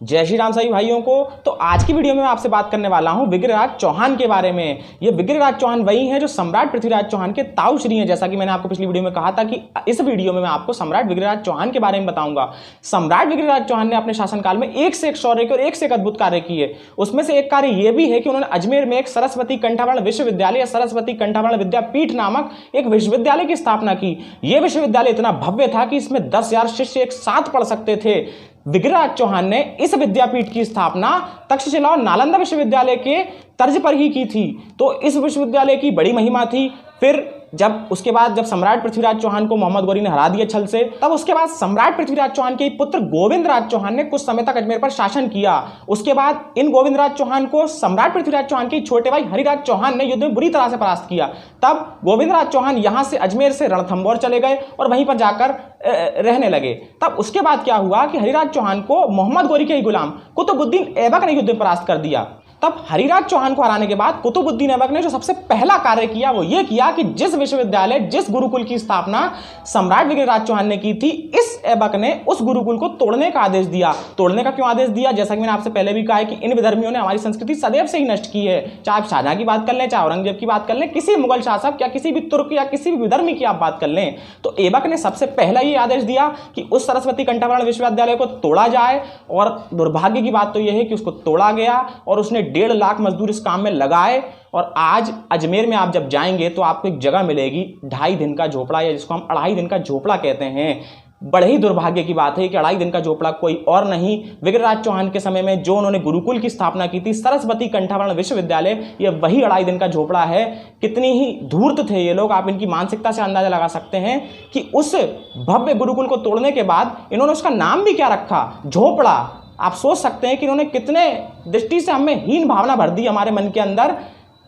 जय श्री राम सभी भाइयों को। तो आज की वीडियो में मैं आपसे बात करने वाला हूं विग्रहराज चौहान के बारे में। ये विग्रहराज चौहान वही हैं जो सम्राट पृथ्वीराज चौहान के ताऊ श्री हैं। जैसा कि मैंने आपको पिछली वीडियो में कहा था कि इस वीडियो में मैं आपको सम्राट विग्रहराज चौहान के बारे में बताऊंगा। सम्राट विग्रहराज चौहान ने अपने शासनकाल में एक से एक शौर्य के और एक से एक अद्भुत कार्य किए। उसमें से एक कार्य यह भी है कि उन्होंने अजमेर में एक सरस्वती कंठाभरण विश्वविद्यालय या सरस्वती कंठाभरण विद्यापीठ नामक एक विश्वविद्यालय की स्थापना की। यह विश्वविद्यालय इतना भव्य था कि इसमें 10,000 शिष्य एक साथ पढ़ सकते थे। विग्रहराज चौहान ने इस विद्यापीठ की स्थापना तक्षशिला और नालंदा विश्वविद्यालय के तर्ज पर ही की थी। तो इस विश्वविद्यालय की बड़ी महिमा थी। फिर जब सम्राट पृथ्वीराज चौहान को मोहम्मद गौरी ने हरा दिया छल से, तब उसके बाद सम्राट पृथ्वीराज चौहान के पुत्र गोविंदराज चौहान ने कुछ समय तक अजमेर पर शासन किया। उसके बाद इन गोविंदराज चौहान को सम्राट पृथ्वीराज चौहान के छोटे भाई हरिराज चौहान ने युद्ध में बुरी तरह से परास्त किया। तब गोविंदराज चौहान यहां से अजमेर से रणथंभौर चले गए और वहीं पर जाकर रहने लगे। तब उसके बाद क्या हुआ कि हरिराज चौहान को मोहम्मद गौरी के ही गुलाम कुतुबुद्दीन ऐबक ने युद्ध में परास्त कर दिया। तब हरिराज चौहान को हराने के बाद कुतुबुद्दीन ऐबक ने जो सबसे पहला कार्य किया वो ये किया कि जिस विश्वविद्यालय जिस गुरुकुल की स्थापना सम्राट विग्रहराज चौहान ने की थी, इस ऐबक ने उस गुरुकुल को तोड़ने का आदेश दिया। तोड़ने का क्यों आदेश दिया? जैसा कि मैंने आपसे पहले भी कहा है कि इन विधर्मियों ने हमारी संस्कृति सदैव से ही नष्ट की है। चाहे आप शाहजहां की बात कर लें, चाहे औरंगजेब की बात कर लें, किसी मुगल शासक या किसी भी तुर्क या किसी भी विधर्मी की आप बात कर लें, तो ऐबक ने सबसे पहला ये आदेश दिया कि उस सरस्वती कंठाभरण विश्वविद्यालय को तोड़ा जाए। और दुर्भाग्य की बात तो यह है कि उसको तोड़ा गया और उसने 1.5 लाख मजदूर इस काम में लगाए। और आज अजमेर में आप जब जाएंगे तो आपको एक जगह मिलेगी 2.5 दिन का झोपड़ा, या जिसको हम 2.5 दिन का झोपड़ा कहते हैं। बड़े ही दुर्भाग्य की बात है कि 2.5 दिन का झोपड़ा कोई और नहीं, विग्रहराज चौहान के समय में जो उन्होंने गुरुकुल की स्थापना की थी सरस्वती कंठाभरण विश्वविद्यालय, ये वही 2.5 दिन का झोपड़ा है। कितनी ही धूर्त थे ये लोग, आप इनकी मानसिकता से अंदाजा लगा सकते हैं कि उस भव्य गुरुकुल को तोड़ने के बाद इन्होंने उसका नाम भी क्या रखा, झोपड़ा। आप सोच सकते हैं कि इन्होंने कितने दृष्टि से हमें हीन भावना भर दी हमारे मन के अंदर,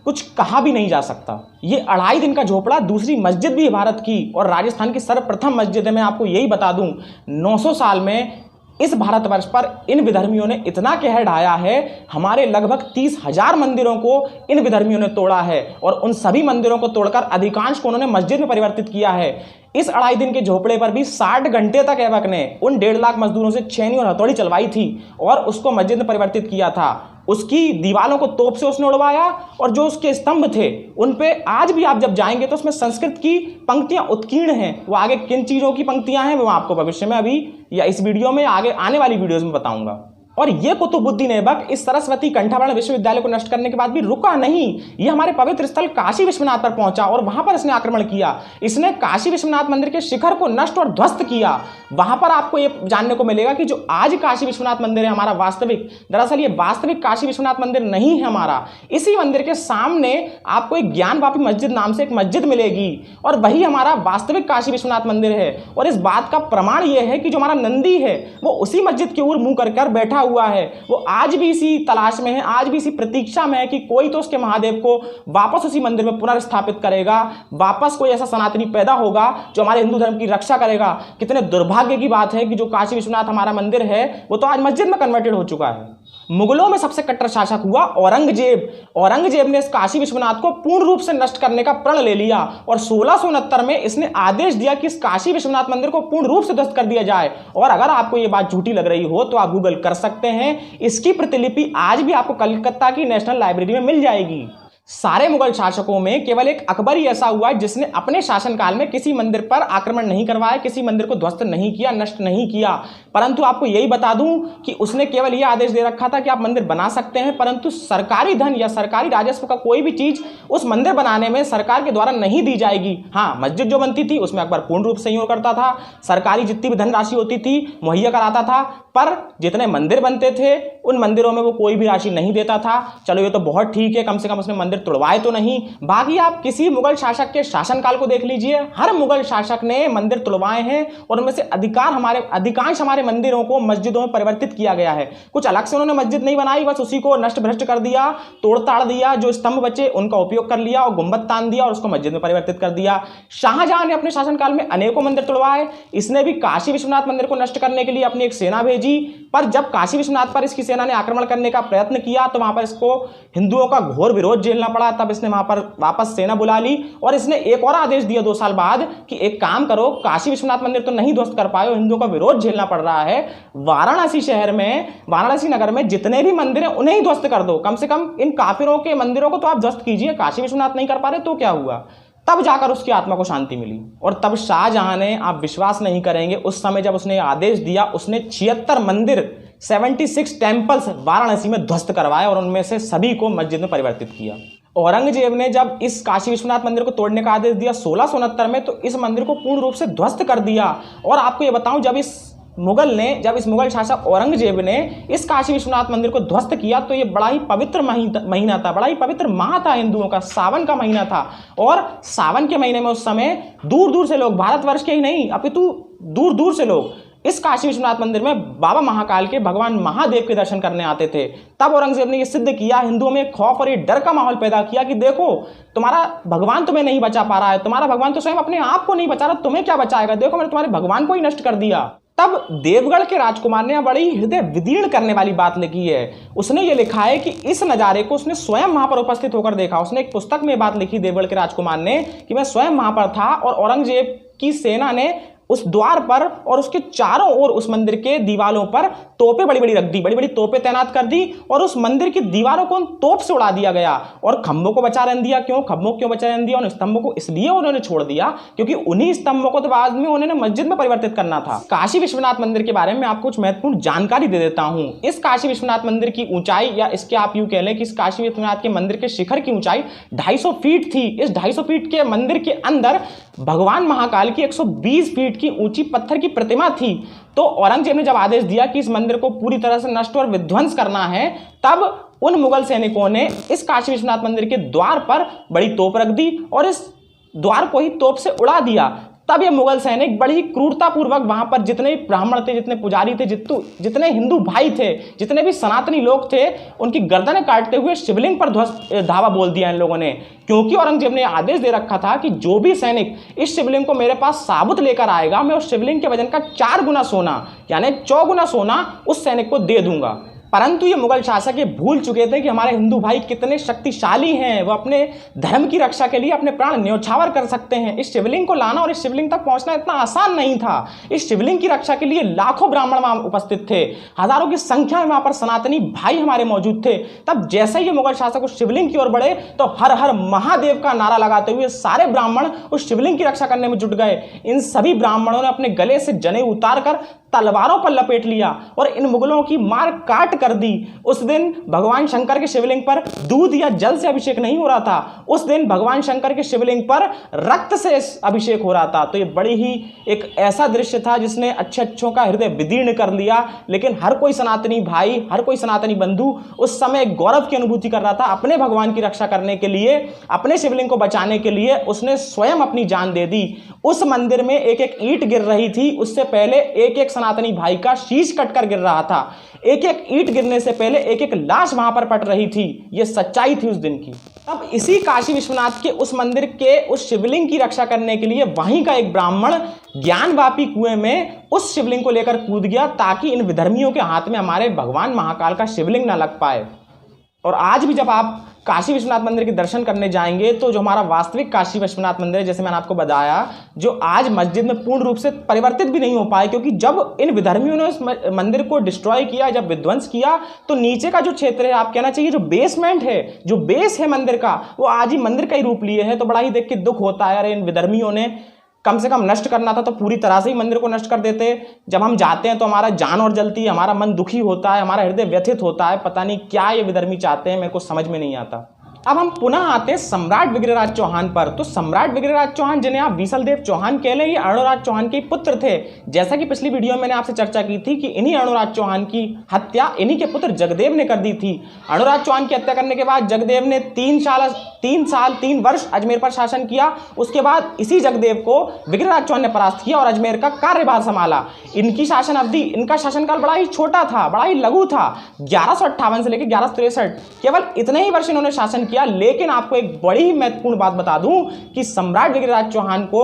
कुछ कहा भी नहीं जा सकता। ये 2.5 दिन का झोपड़ा दूसरी मस्जिद भी है भारत की, और राजस्थान की सर्वप्रथम मस्जिद है। मैं आपको यही बता दूं, 900 साल में इस भारतवर्ष पर इन विधर्मियों ने इतना कहर ढाया है, हमारे लगभग 30,000 मंदिरों को इन विधर्मियों ने तोड़ा है। और उन सभी मंदिरों को तोड़कर अधिकांश को उन्होंने मस्जिद में परिवर्तित किया है। इस 2.5 दिन के झोपड़े पर भी 60 घंटे तक ऐबक ने उन 1.5 लाख मजदूरों से छेनी और हथौड़ी चलवाई थी और उसको मस्जिद में परिवर्तित किया था। उसकी दीवारों को तोप से उसने उड़वाया, और जो उसके स्तंभ थे उन पे आज भी आप जब जाएंगे तो उसमें संस्कृत की पंक्तियां उत्कीर्ण हैं। वो आगे किन चीज़ों की पंक्तियां हैं वो आपको भविष्य में अभी या इस वीडियो में आगे आने वाली वीडियोस में बताऊंगा। और ये कुतुबुद्दीन ऐबक इस सरस्वती कंठाभरण विश्वविद्यालय को नष्ट करने के बाद भी रुका नहीं। ये हमारे पवित्र स्थल काशी विश्वनाथ पर पहुंचा और वहां पर इसने आक्रमण किया। इसने काशी विश्वनाथ मंदिर के शिखर को नष्ट और ध्वस्त किया। वहां पर आपको ये जानने को मिलेगा कि जो आज काशी विश्वनाथ मंदिर है हमारा वास्तविक, दरअसल ये वास्तविक काशी विश्वनाथ मंदिर नहीं है हमारा। इसी मंदिर के सामने आपको एक ज्ञानवापी मस्जिद नाम से एक मस्जिद मिलेगी, और वही हमारा वास्तविक काशी विश्वनाथ मंदिर है। और इस बात का प्रमाण यह है कि जो हमारा नंदी है वो उसी मस्जिद के ओर मुंह कर बैठा हुआ है। वो आज भी इसी तलाश में है, आज भी इसी प्रतीक्षा में है कि कोई तो उसके महादेव को वापस उसी मंदिर में पुनर्स्थापित करेगा, वापस कोई ऐसा सनातनी पैदा होगा जो हमारे हिंदू धर्म की रक्षा करेगा। कितने दुर्भाग्य की बात है कि जो काशी विश्वनाथ हमारा मंदिर है वो तो आज मस्जिद में कन्वर्टेड हो चुका है। मुगलों में सबसे कट्टर शासक हुआ औरंगजेब। औरंगजेब ने इस काशी विश्वनाथ को पूर्ण रूप से नष्ट करने का प्रण ले लिया और 1669 में इसने आदेश दिया कि इस काशी विश्वनाथ मंदिर को पूर्ण रूप से ध्वस्त कर दिया जाए। और अगर आपको यह बात झूठी लग रही हो तो आप गूगल कर सकते हैं, इसकी प्रतिलिपि आज भी आपको कलकत्ता की नेशनल लाइब्रेरी में मिल जाएगी। सारे मुगल शासकों में केवल एक अकबर ही ऐसा हुआ है जिसने अपने शासनकाल में किसी मंदिर पर आक्रमण नहीं करवाया, किसी मंदिर को ध्वस्त नहीं किया, नष्ट नहीं किया। परंतु आपको यही बता दूं कि उसने केवल यह आदेश दे रखा था कि आप मंदिर बना सकते हैं, परंतु सरकारी धन या सरकारी राजस्व का कोई भी चीज उस मंदिर बनाने में सरकार के द्वारा नहीं दी जाएगी। हाँ, मस्जिद जो बनती थी उसमें अकबर पूर्ण रूप से सहयोग करता था, सरकारी जितनी भी धनराशि होती थी मुहैया कराता था, पर जितने मंदिर बनते थे उन मंदिरों में वो कोई भी राशि नहीं देता था। चलो ये तो बहुत ठीक है, कम से कम उसने मंदिर तोड़वाए तो नहीं। बाकी आप किसी मुगल शासक के शासनकाल को देख लीजिए, हर मुगल शासक ने मंदिर तोड़वाए हैं और उनमें से अधिकांश हमारे मंदिरों को मस्जिदों में परिवर्तित किया गया है। कुछ अलग से उन्होंने मस्जिद नहीं बनाई, बस उसी को नष्ट भ्रष्ट कर दिया, तोड़ ताड़ दिया, जो स्तंभ बचे उनका उपयोग कर लिया और गुंबद तान दिया और उसको मस्जिद में परिवर्तित कर दिया। शाहजहां ने अपने शासनकाल में अनेकों मंदिर तोड़वाए। इसने भी काशी विश्वनाथ मंदिर को नष्ट करने के लिए अपनी एक सेना भेजी, पर जब काशी विश्वनाथ पर इसकी सेना ने आक्रमण करने का प्रयत्न किया तो वहां पर इसको हिंदुओं का घोर विरोध झेलना झेलना पड़ा, तब इसने वहां पर वापस सेना बुला ली और इसने एक और आदेश दिया 2 साल बाद कि एक काम करो, काशी विश्वनाथ मंदिर तो नहीं ध्वस्त कर पाए, हिंदुओं का विरोध झेलना पड़ रहा है, वाराणसी शहर में, वाराणसी नगर में जितने भी मंदिर हैं उन्हें ही ध्वस्त कर दो, कम से कम इन काफिरों के मंदिरों को तो आप ध्वस्त कीजिए, काशी विश्वनाथ नहीं कर पा रहे तो क्या हुआ। तब जाकर उसकी आत्मा को शांति मिली। और तब शाहजहां ने, आप विश्वास नहीं करेंगे, उस समय जब उसने आदेश दिया उसने 76 मंदिर 76 टेम्पल्स वाराणसी में ध्वस्त करवाए और उनमें से सभी को मस्जिद में परिवर्तित किया। औरंगजेब ने जब इस काशी विश्वनाथ मंदिर को तोड़ने का आदेश दिया 1669 में, तो इस मंदिर को पूर्ण रूप से ध्वस्त कर दिया। और आपको ये बताऊं, जब इस मुगल शासक औरंगजेब ने इस काशी विश्वनाथ मंदिर को ध्वस्त किया तो ये बड़ा ही पवित्र महीना था, बड़ा ही पवित्र माह था हिंदुओं का, सावन का महीना था। और सावन के महीने में उस समय दूर दूर से लोग, भारतवर्ष के ही नहीं अपितु दूर दूर से लोग इस काशी विश्वनाथ मंदिर में बाबा महाकाल के, भगवान महादेव के दर्शन करने आते थे। तब औरंगजेब ने यह सिद्ध किया, हिंदुओं में खौफ और ये डर का माहौल पैदा किया कि देखो तुम्हारा भगवान तुम्हें नहीं बचा पा रहा है, तुम्हारा भगवान तो स्वयं अपने आप को नहीं बचा रहा, तुम्हें क्या बचाएगा, देखो मैंने तुम्हारे भगवान को ही नष्ट कर दिया। तब देवगढ़ के राजकुमार ने बड़ी हृदय विदीर्ण करने वाली बात लिखी है। उसने ये लिखा है कि इस नज़ारे को उसने स्वयं वहां पर उपस्थित होकर देखा। उसने एक पुस्तक में बात लिखी देवगढ़ के राजकुमार ने कि मैं स्वयं वहां पर था और औरंगजेब की सेना ने उस द्वार पर और उसके चारों ओर उस मंदिर के दीवारों पर तोपें बड़ी बड़ी रख दी, बड़ी बड़ी तोपें तैनात कर दी और उस मंदिर की दीवारों को उन तोप से उड़ा दिया गया और खंभों को बचा रहने दिया। खंभों क्यों बचा रहने दिया? उन स्तंभों को इसलिए उन्होंने छोड़ दिया क्योंकि उन्हीं स्तंभों को तो बाद में उन्होंने मस्जिद में परिवर्तित करना था। काशी विश्वनाथ मंदिर के बारे में आपको कुछ महत्वपूर्ण जानकारी दे देता हूं। इस काशी विश्वनाथ मंदिर की ऊंचाई, या इसके आप यूं कह लें कि इस काशी विश्वनाथ के मंदिर के शिखर की ऊंचाई 250 फीट थी। इस 250 फीट के मंदिर के अंदर भगवान महाकाल की 120 फीट की ऊंची पत्थर की प्रतिमा थी। तो औरंगजेब ने जब आदेश दिया कि इस मंदिर को पूरी तरह से नष्ट और विध्वंस करना है, तब उन मुगल सैनिकों ने इस काशी विश्वनाथ मंदिर के द्वार पर बड़ी तोप रख दी और इस द्वार को ही तोप से उड़ा दिया। तब ये मुगल सैनिक बड़ी ही क्रूरतापूर्वक वहां पर जितने ब्राह्मण थे, जितने पुजारी थे, जितने हिंदू भाई थे, जितने भी सनातनी लोग थे, उनकी गर्दनें काटते हुए शिवलिंग पर धावा बोल दिया इन लोगों ने। क्योंकि औरंगजेब ने आदेश दे रखा था कि जो भी सैनिक इस शिवलिंग को मेरे पास साबुत लेकर आएगा, मैं उस शिवलिंग के वजन का 4 गुना सोना, यानी 4 गुना सोना उस सैनिक को दे दूंगा। परंतु ये मुगल शासक ये भूल चुके थे कि हमारे हिंदू भाई कितने शक्तिशाली हैं, वो अपने धर्म की रक्षा के लिए अपने प्राण न्यौछावर कर सकते हैं। इस शिवलिंग को लाना और इस शिवलिंग तक पहुंचना इतना आसान नहीं था। इस शिवलिंग की रक्षा के लिए लाखों ब्राह्मण वहां उपस्थित थे, हजारों की संख्या में वहां पर सनातनी भाई हमारे मौजूद थे। तब जैसे ही ये मुगल शासक उस शिवलिंग की ओर बढ़े तो हर हर महादेव का नारा लगाते हुए सारे ब्राह्मण उस शिवलिंग की रक्षा करने में जुट गए। इन सभी ब्राह्मणों ने अपने गले से जनेऊ उतारकर तलवारों पर लपेट लिया और इन मुगलों की मार काट कर दी। उस दिन भगवान शंकर के शिवलिंग पर दूध या जल से अभिषेक नहीं हो रहा था, उस दिन भगवान शंकर के शिवलिंग पर रक्त से अभिषेक हो रहा था। तो ये बड़ी ही एक ऐसा दृश्य था जिसने अच्छों का हृदय विदीर्ण कर लिया। लेकिन हर कोई सनातनी भाई, हर कोई सनातनी बंधु उस समय गौरव की अनुभूति कर रहा था। अपने भगवान की रक्षा करने के लिए, अपने शिवलिंग को बचाने के लिए उसने स्वयं अपनी जान दे दी। उस मंदिर में एक एक ईंट गिर रही थी, उससे पहले एक एक सनातनी भाई का शीश कटकर गिर रहा था। एक एक ईंट गिरने से पहले एक एक लाश वहां पर पट रही थी। यह सच्चाई थी उस दिन की। अब इसी काशी विश्वनाथ के उस मंदिर के उस शिवलिंग की रक्षा करने के लिए वहीं का एक ब्राह्मण ज्ञानवापी कुएं में उस शिवलिंग को लेकर कूद गया ताकि इन विधर्मियों के हाथ में हमारे भगवान महाकाल का शिवलिंग न लग पाए। और आज भी जब आप काशी विश्वनाथ मंदिर के दर्शन करने जाएंगे तो जो हमारा वास्तविक काशी विश्वनाथ मंदिर है, जैसे मैंने आपको बताया, जो आज मस्जिद में पूर्ण रूप से परिवर्तित भी नहीं हो पाए, क्योंकि जब इन विधर्मियों ने इस मंदिर को डिस्ट्रॉय किया, जब विध्वंस किया, तो नीचे का जो क्षेत्र है, आप कहना चाहिए जो बेसमेंट है, जो बेस है मंदिर का, वो आज ही मंदिर का ही रूप लिए है। तो बड़ा ही देख के दुख होता है। अरे इन विधर्मियों ने कम से कम नष्ट करना था तो पूरी तरह से ही मंदिर को नष्ट कर देते। जब हम जाते हैं तो हमारा जान और जलती है, हमारा मन दुखी होता है, हमारा हृदय व्यथित होता है। पता नहीं क्या ये विधर्मी चाहते हैं, मेरे को समझ में नहीं आता। अब हम पुनः आते हैं सम्राट विग्रहराज चौहान पर। तो सम्राट विग्रहराज चौहान, जिन्हें आप विसलदेव चौहान कह लें, ये अर्णोराज चौहान के पुत्र थे। जैसा कि पिछली वीडियो में मैंने आपसे चर्चा की थी कि इन्हीं अर्णोराज चौहान की हत्या इन्हीं के पुत्र जगदेव ने कर दी थी। अर्णोराज चौहान की हत्या करने के बाद जगदेव ने 3 वर्ष अजमेर पर शासन किया। उसके बाद इसी जगदेव को विग्रहराज चौहान ने परास्त किया और अजमेर का कार्यभार संभाला। इनकी शासन अवधि, इनका शासनकाल बड़ा ही छोटा था, बड़ा ही लघु था। 1158 से लेकर 1163 केवल इतने ही वर्ष इन्होंने शासन किया। लेकिन आपको एक बड़ी ही महत्वपूर्ण बात बता दूं कि सम्राट विग्रहराज चौहान को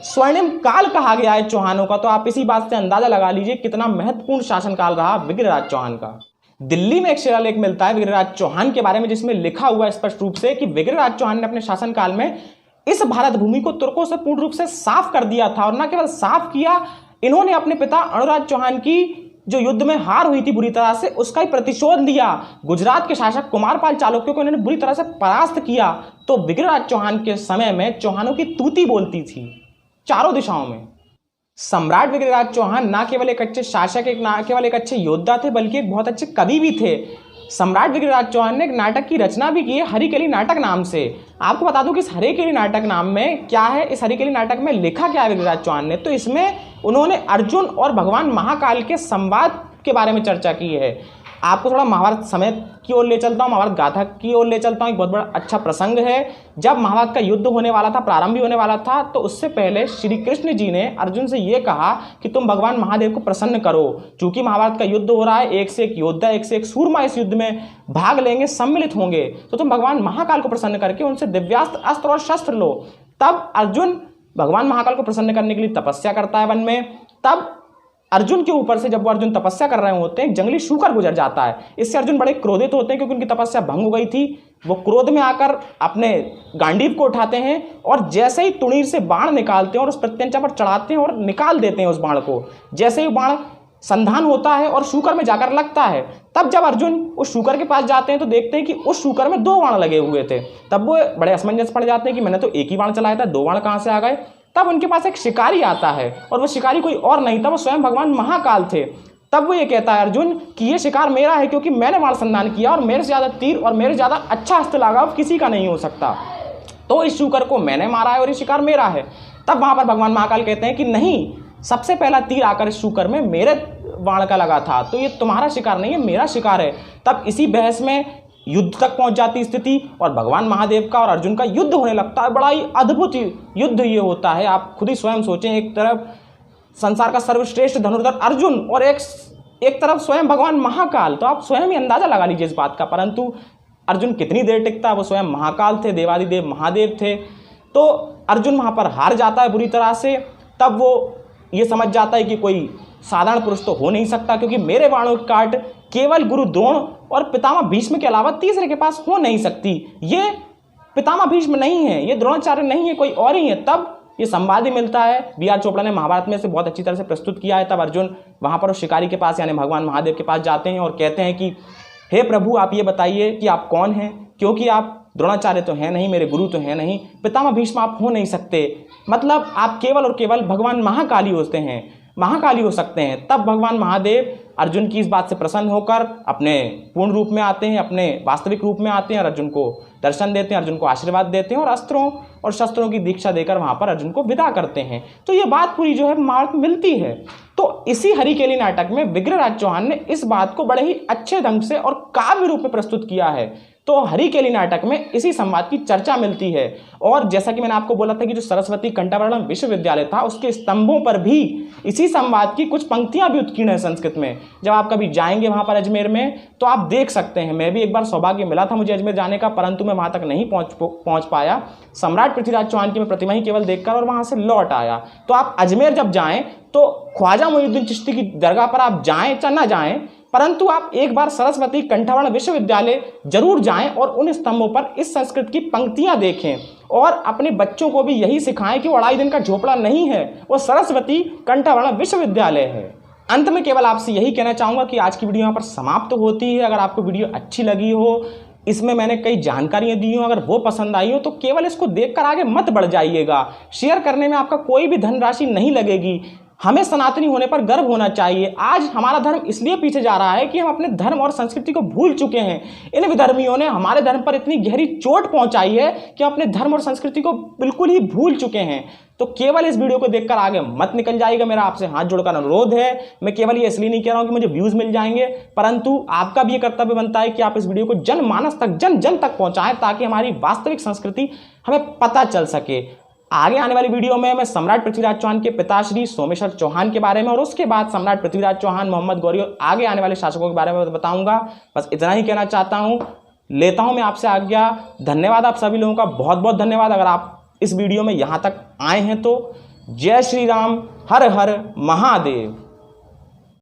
स्वर्णिम काल कहा गया है चौहानों का। तो आप इसी बात से अंदाजा लगा लीजिए कितना महत्वपूर्ण शासनकाल रहा विग्रहराज चौहान का। दिल्ली में एक शिलालेख मिलता है विग्रहराज चौहान के बारे में, जिसमें लिखा हुआ है स्पष्ट रूप से कि विग्रहराज चौहान ने अपने शासनकाल में इस भारत भूमि को तुर्कों से पूर्ण रूप से साफ कर दिया था। और न केवल साफ किया, इन्होंने अपने पिता अणुराज चौहान की जो युद्ध में हार हुई थी बुरी तरह से, उसका ही प्रतिशोध लिया। गुजरात के शासक कुमारपाल चालुक्य को इन्होंने बुरी तरह से परास्त किया। तो विग्रहराज चौहान के समय में चौहानों की तूती बोलती थी चारों दिशाओं में। सम्राट विग्रहराज चौहान ना केवल एक अच्छे शासक, ना केवल एक अच्छे योद्धा थे, बल्कि एक बहुत अच्छे कवि भी थे। सम्राट विग्रहराज चौहान ने एक नाटक की रचना भी की है, हरिकेली नाटक नाम से। आपको बता दूं कि इस हरिकेली नाटक नाम में क्या है, इस हरिकेली नाटक में लिखा क्या है विग्रहराज चौहान ने। तो इसमें उन्होंने अर्जुन और भगवान महाकाल के संवाद के बारे में चर्चा की है। आपको थोड़ा महाभारत समय की ओर ले चलता हूँ, महाभारत गाथा की ओर ले चलता हूँ। एक बहुत बड़ा अच्छा प्रसंग है। जब महाभारत का युद्ध होने वाला था, प्रारंभ भी होने वाला था, तो उससे पहले श्री कृष्ण जी ने अर्जुन से ये कहा कि तुम भगवान महादेव को प्रसन्न करो। चूंकि महाभारत का युद्ध हो रहा है, एक से एक योद्धा, एक से एक सूरमा इस युद्ध में भाग लेंगे, सम्मिलित होंगे, तो तुम भगवान महाकाल को प्रसन्न करके उनसे दिव्यास्त्र, अस्त्र और शस्त्र लो। तब अर्जुन भगवान महाकाल को प्रसन्न करने के लिए तपस्या करता है वन में। तब अर्जुन के ऊपर से, जब वो अर्जुन तपस्या कर रहे होते हैं, जंगली शूकर गुजर जाता है। इससे अर्जुन बड़े क्रोधित होते हैं क्योंकि उनकी तपस्या भंग हो गई थी। वो क्रोध में आकर अपने गांडीव को उठाते हैं और जैसे ही तुणीर से बाण निकालते हैं और उस प्रत्यंचा पर चढ़ाते हैं और निकाल देते हैं उस बाण को। जैसे ही बाण संधान होता है और शूकर में जाकर लगता है, तब जब अर्जुन उस शूकर के पास जाते हैं तो देखते हैं कि उस शूकर में 2 बाण लगे हुए थे। तब वो बड़े असमंजस पड़ जाते हैं कि मैंने तो एक ही बाण चलाया था, 2 बाण कहाँ से आ गए। तब उनके पास एक शिकारी आता है और वो शिकारी कोई और नहीं था, वो स्वयं भगवान महाकाल थे। तब वो ये कहता है अर्जुन कि ये शिकार मेरा है, क्योंकि मैंने बाण संधान किया और मेरे से ज़्यादा तीर और मेरे से ज़्यादा अच्छा अस्त्र लगाव किसी का नहीं हो सकता। तो इस शूकर को मैंने मारा है और ये शिकार मेरा है। तब वहाँ पर भगवान महाकाल कहते हैं कि नहीं, सबसे पहला तीर आकर इस शूकर में मेरे बाण का लगा था, तो ये तुम्हारा शिकार नहीं है, मेरा शिकार है। तब इसी बहस में युद्ध तक पहुंच जाती स्थिति और भगवान महादेव का और अर्जुन का युद्ध होने लगता है। बड़ा ही अद्भुत युद्ध ये होता है। आप खुद ही स्वयं सोचें, एक तरफ संसार का सर्वश्रेष्ठ धनुर्धर अर्जुन और एक तरफ स्वयं भगवान महाकाल। तो आप स्वयं ही अंदाजा लगा लीजिए इस बात का। परंतु अर्जुन कितनी देर टिकता, वो स्वयं महाकाल थे, देवादिदेव महादेव थे। तो अर्जुन वहाँ पर हार जाता है बुरी तरह से। तब वो ये समझ जाता है कि कोई साधारण पुरुष तो हो नहीं सकता, क्योंकि मेरे बाणों की काट केवल गुरु द्रोण और पितामह भीष्म के अलावा तीसरे के पास हो नहीं सकती। ये पितामह भीष्म नहीं है, ये द्रोणाचार्य नहीं है, कोई और ही है। तब ये संवाद ही मिलता है। B.R. चोपड़ा ने महाभारत में से बहुत अच्छी तरह से प्रस्तुत किया है। तब अर्जुन वहाँ पर उस शिकारी के पास यानी भगवान महादेव के पास जाते हैं और कहते हैं कि हे प्रभु, आप ये बताइए कि आप कौन हैं, क्योंकि आप द्रोणाचार्य तो हैं नहीं, मेरे गुरु तो हैं नहीं, पितामह भीष्म आप हो नहीं सकते, मतलब आप केवल और केवल भगवान महाकाली होते हैं, महाकाली हो सकते हैं। तब भगवान महादेव अर्जुन की इस बात से प्रसन्न होकर अपने पूर्ण रूप में आते हैं, अपने वास्तविक रूप में आते हैं और अर्जुन को दर्शन देते हैं, अर्जुन को आशीर्वाद देते हैं और अस्त्रों और शस्त्रों की दीक्षा देकर वहाँ पर अर्जुन को विदा करते हैं। तो ये बात पूरी जो है महाभारत में मिलती है। तो इसी हरिकेली नाटक में विग्रहराज चौहान ने इस बात को बड़े ही अच्छे ढंग से और काव्य रूप में प्रस्तुत किया है। तो हरिकेली नाटक में इसी संवाद की चर्चा मिलती है। और जैसा कि मैंने आपको बोला था कि जो सरस्वती कंठाभरणम विश्वविद्यालय था, उसके स्तंभों पर भी इसी संवाद की कुछ पंक्तियां भी उत्कीर्ण है संस्कृत में। जब आप कभी जाएंगे वहां पर अजमेर में तो आप देख सकते हैं। मैं भी एक बार सौभाग्य मिला था मुझे अजमेर जाने का, परंतु मैं वहां तक नहीं पहुंच पाया। सम्राट पृथ्वीराज चौहान की मैं प्रतिमा ही केवल देखकर और वहां से लौट आया। तो आप अजमेर जब जाएं तो ख्वाजा मोइनुद्दीन चिश्ती की दरगाह पर आप जाएं चाहे ना जाएं, परंतु आप एक बार सरस्वती कंठाभरण विश्वविद्यालय जरूर जाएं और उन स्तंभों पर इस संस्कृत की पंक्तियां देखें और अपने बच्चों को भी यही सिखाएं कि वो 2.5 दिन का झोपड़ा नहीं है, वो सरस्वती कंठाभरण विश्वविद्यालय है। अंत में केवल आपसे यही कहना चाहूँगा कि आज की वीडियो यहाँ पर समाप्त होती है। अगर आपको वीडियो अच्छी लगी हो, इसमें मैंने कई जानकारियाँ दी हो, अगर वो पसंद आई हो, तो केवल इसको देखकर आगे मत बढ़ जाइएगा। शेयर करने में आपका कोई भी धनराशि नहीं लगेगी। हमें सनातनी होने पर गर्व होना चाहिए। आज हमारा धर्म इसलिए पीछे जा रहा है कि हम अपने धर्म और संस्कृति को भूल चुके हैं। इन विधर्मियों ने हमारे धर्म पर इतनी गहरी चोट पहुंचाई है कि अपने धर्म और संस्कृति को बिल्कुल ही भूल चुके हैं। तो केवल इस वीडियो को देखकर आगे मत निकल जाएगा। मेरा आपसे हाथ जोड़कर अनुरोध है। मैं केवल ये इसलिए नहीं कह रहा हूं कि मुझे व्यूज मिल जाएंगे, परंतु आपका भी ये कर्तव्य बनता है कि आप इस वीडियो को जनमानस तक, जन जन तक पहुंचाएं, ताकि हमारी वास्तविक संस्कृति हमें पता चल सके। आगे आने वाली वीडियो में मैं सम्राट पृथ्वीराज चौहान के पिताश्री सोमेश्वर चौहान के बारे में और उसके बाद सम्राट पृथ्वीराज चौहान, मोहम्मद गौरी और आगे आने वाले शासकों के बारे में बताऊंगा। बस इतना ही कहना चाहता हूं। लेता हूं मैं आपसे आज्ञा। धन्यवाद आप सभी लोगों का, बहुत बहुत धन्यवाद। अगर आप इस वीडियो में यहां तक आए हैं तो जय श्री राम, हर हर महादेव।